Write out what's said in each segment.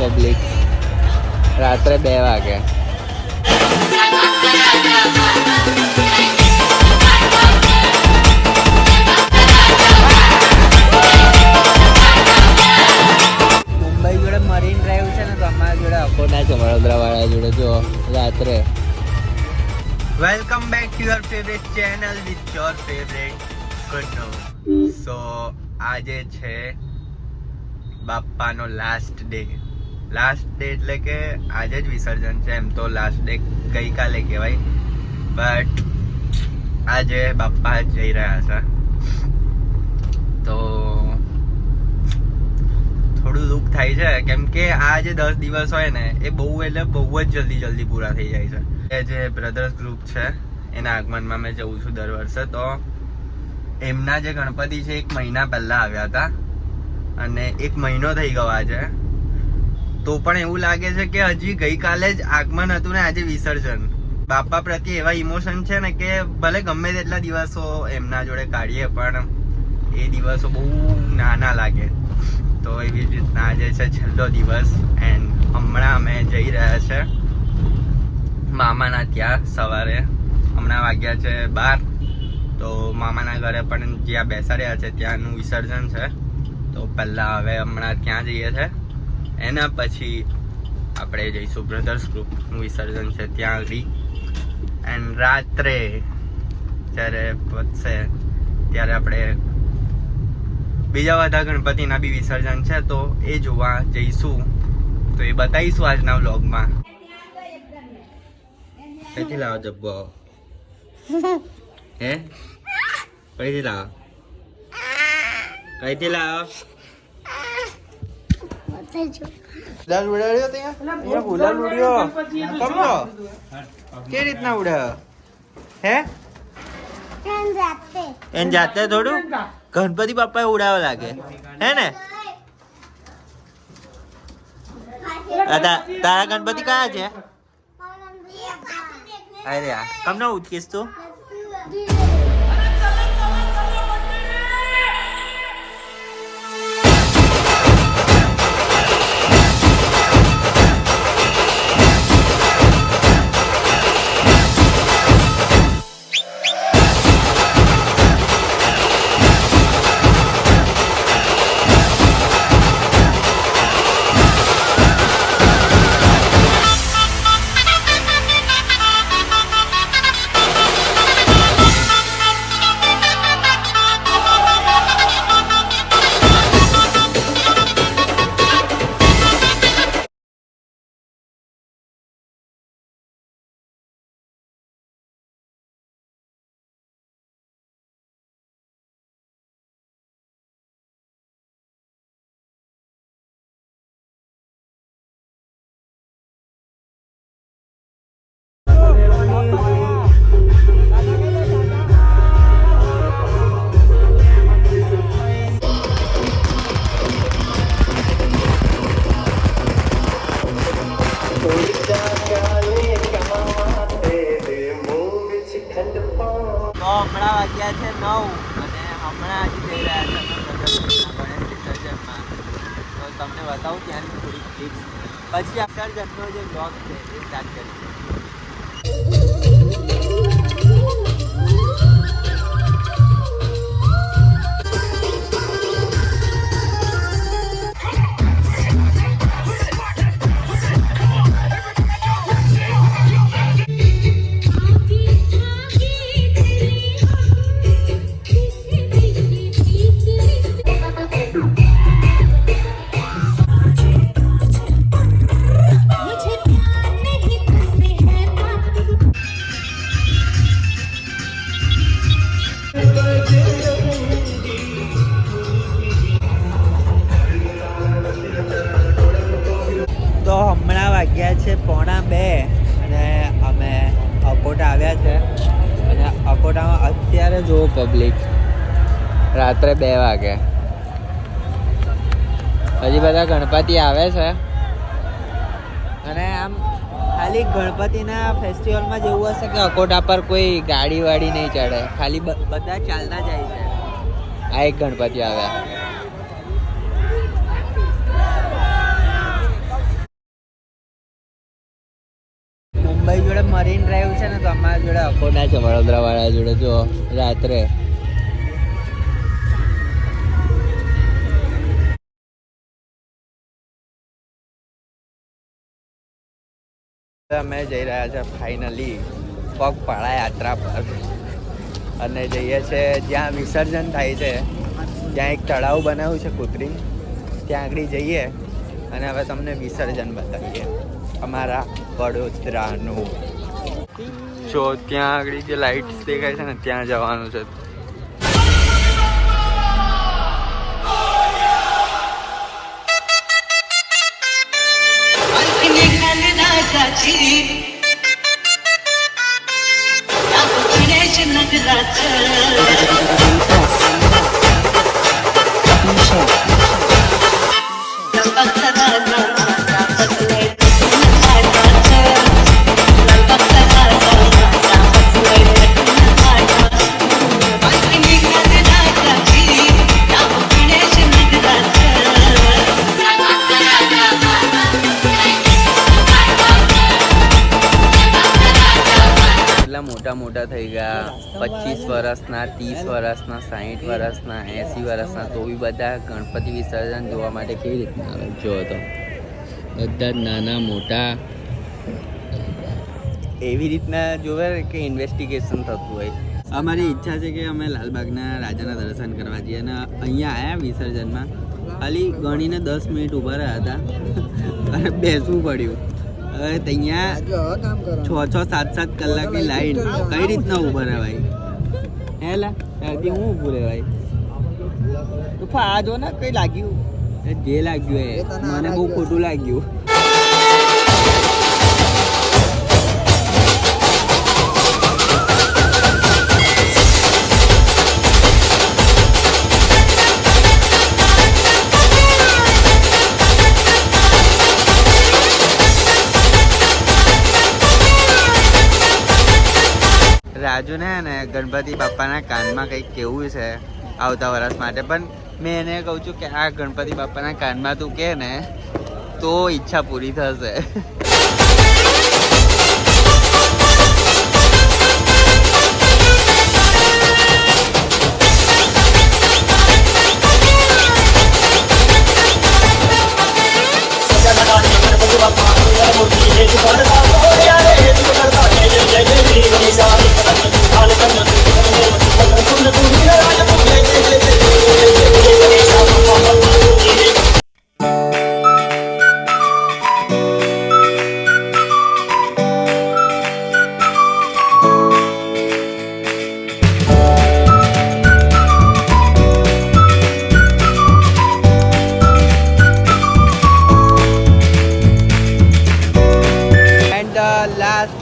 Public. રાત્રે 2 વાગે. મુંબઈ જોડે મરીન ડ્રાઈવ છે ને, તો અમારા જોડે અકોટા છે, વડોદરા વાળા જોડે. જો રાત્રે. Welcome back to your favourite channel with your favourite Kanno. So આજે છે બાપ્પાનો લાસ્ટ ડે. લાસ્ટ ડે એટલે કે આજે જ વિસર્જન છે. એમ તો લાસ્ટ ડે ગઈકાલે કહેવાય, બટ આજે બાપ્પા જઈ રહ્યા છે. તો થોડું દુઃખ થાય છે, કેમ કે આ જે 10 દિવસ હોય ને એ બહુ એટલે બહુ જ જલ્દી પૂરા થઈ જાય છે. એ જે બ્રધર્સ ગ્રુપ છે એના આગમનમાં મેં જઉં છું દર વર્ષે. તો એમના જે ગણપતિ છે 1 મહિના પહેલા આવ્યા હતા, અને 1 મહિનો થઈ ગયો આજે. તો પણ એવું લાગે છે કે હજી ગઈકાલે જ આગમન હતું ને આજે વિસર્જન. બાપા પ્રત્યે એવા ઇમોશન છે ને કે ભલે ગમે તેટલા દિવસો એમના જોડે કાઢીએ પણ એ દિવસો બહુ નાના લાગે. તો એવી જ રીતના આજે છે છેલ્લો દિવસ, એન્ડ હમણાં અમે જઈ રહ્યા છે મામાના ત્યાં સવારે. હમણાં વાગ્યા છે 12. તો મામાના ઘરે પણ જ્યાં બેસાડ્યા છે ત્યાંનું વિસર્જન છે. તો પહેલાં હવે હમણાં ત્યાં જઈએ છે, એના પછી આપણે જઈશું બ્રધર્સ ગ્રુપનું વિસર્જન છે ત્યાં આગળ. એન્ડ રાત્રે જ્યારે પતશે ત્યારે આપણે બીજા બધા ગણપતિના બી વિસર્જન છે, તો એ જોવા જઈશું. તો એ બતાવીશું આજના વ્લોગમાં. કઈથી લાવો જબ્બો? હે કઈથી લાવો? કઈથી લાવો? ગુલાલ ઉડાડ્યો ત્યાં? ગુલાલ ઉડ્યો કમનો? કેવી રીતના ઉડાડ્યો? હે એન જાતે થોડું ગણપતિ બાપા ઉડાવવા લાગે હે ને? તારા ગણપતિ કયા છે? અરે કમનો ઉચકીશ તું? હમણાં વાગ્યા છે 9 અને હમણાં જ જઈ રહ્યા છે ગણેશ વિસર્જનમાં. તો તમને બતાવું ત્યાંની થોડી ક્લિપ્સ, પછી વિસર્જનનો જે બ્લોગ છે એ સ્ટાર્ટ કરીશું. તો હમણાં વાગ્યા છે 1:45 અને અમે અકોટા આવ્યા છે. અને અકોટામાં અત્યારે જુઓ પબ્લિક, રાત્રે 2 વાગે. હજી બધા ગણપતિ આવે છે, અને આમ ખાલી ગણપતિના ફેસ્ટિવલમાં જેવું હશે કે અકોટા પર કોઈ ગાડી વાડી નહીં ચડે, ખાલી બધા ચાલતા જાય છે. આ એક ગણપતિ આવ્યા. ભાઈ જોડે મરીન ડ્રાઈવ છે ને, તો અમારા જોડે અકોટા છે વડોદરા વાળા જોડે. જો રાત્રે અમે જઈ રહ્યા છે ફાઇનલી પગપાળા યાત્રા પર, અને જઈએ છે જ્યાં વિસર્જન થાય છે. ત્યાં એક તળાવ બનાવ્યું છે કૃત્રિમ, ત્યાં આગળ જઈએ અને હવે તમને વિસર્જન બતાવીએ અમારા વડોદરાનું. જો ત્યાં આગળ જે લાઇટ્સ દેખાય છે ને, ત્યાં જવાનું છે. મોટા થઈ ગયા, 25 વર્ષના, 30 વર્ષના, 60 વર્ષના, 80 વર્ષના, તો બી બધા ગણપતિ વિસર્જન જોવા માટે કેવી રીતના આવે જો તો બધા નાના મોટા એવી રીતના જોવે કે ઇન્વેસ્ટિગેશન થતું હોય. અમારી ઈચ્છા છે કે અમે લાલબાગના રાજાના દર્શન કરવા જઈએ, અને અહીંયા આવ્યા વિસર્જનમાં ખાલી ગણીને 10 મિનિટ ઊભા રહ્યા હતા અને બેસવું પડ્યું. હવે ત્યાં 6-7 કલાકની લાઈન કઈ રીતના ઊભા રહેવાય? હેલા ત્યાંથી હું ઊભું રહેવાય? તો આ જો ને કઈ લાગ્યું, જે લાગ્યું એ મને બહુ ખોટું લાગ્યું. રાજુને ને ગણપતિ બાપાના કાનમાં કંઈક કેવું છે આવતા વર્ષ માટે, પણ મેં એને કહું છું કે આ ગણપતિ બાપાના કાનમાં તું કહે ને તો ઈચ્છા પૂરી થશે.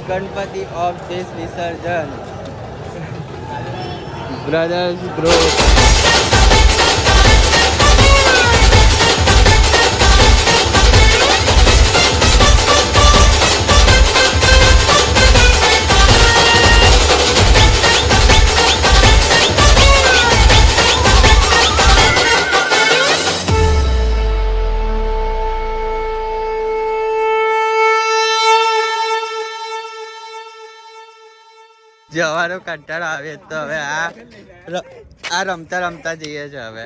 Ganpati of this Visarjan, Brothers Group. જવાનો કંટાળો આવે તો હવે આ રમતા રમતા જઈએ છે. હવે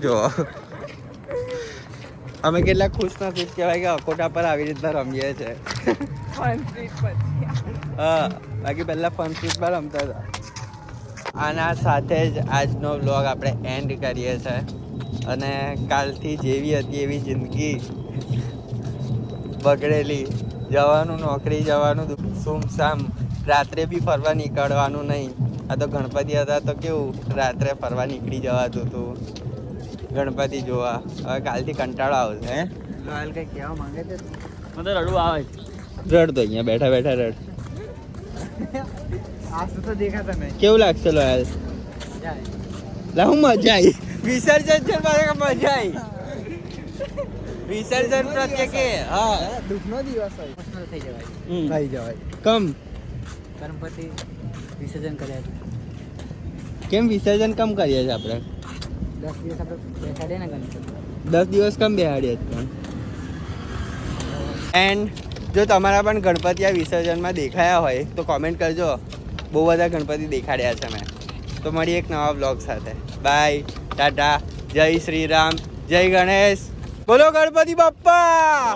જો અમે કેટલા ખુશ નસીબ કહેવાય કે અકોટા પર આવી રીતના રમીએ છે. હા, બાકી પહેલા ફન સ્ટ્રીટ પર રમતા હતા. આના સાથે જ આજનો વ્લોગ આપણે એન્ડ કરીએ છીએ, અને કાલથી જેવી હતી એવી જિંદગી બગડેલી, જવાનું નોકરી જવાનું સુમસામ, રાત્રે બી ફરવા નીકળવાનું નહીં. આ તો ગણપતિ હતા તો કેવું રાત્રે ફરવા નીકળી જવાતું હતું ગણપતિ જોવા. હવે કાલથી કંટાળો આવશે. હે હાલ કઈ કહેવા માંગે છે? મને રડવું આવે છે. રડ તો અહીંયા બેઠા બેઠા રડ. આ તો દેખાતા નહીં. કેવું લાગશે લો યાર? લા હું મજા આવી. વિસર્જન છે મારે મજા આવી. વિસર્જન પ્રત્યે કે હા દુઃખનો દિવસ હોય, ઇમોશનલ થઈ જવાય. થઈ જવાય. કમ ગણપતિ વિસર્જન કર્યા છે. કેમ વિસર્જન કમ કરીએ છીએ આપણે? 10 દિવસ આપણે બેસાડીએ ને ગણપતિ. 10 દિવસ કમ બેહાડીએ પણ. એન્ડ જો તમારા પણ ગણપતિ આ વિસર્જનમાં દેખાયા હોય તો કોમેન્ટ કરજો. બહુ બધા ગણપતિ દેખાડ્યા છે મેં. તો મળી એક નવા બ્લોગ સાથે. બાય, ટાટા, જય શ્રી રામ, જય ગણેશ, બોલો ગણપતિ બાપ્પા.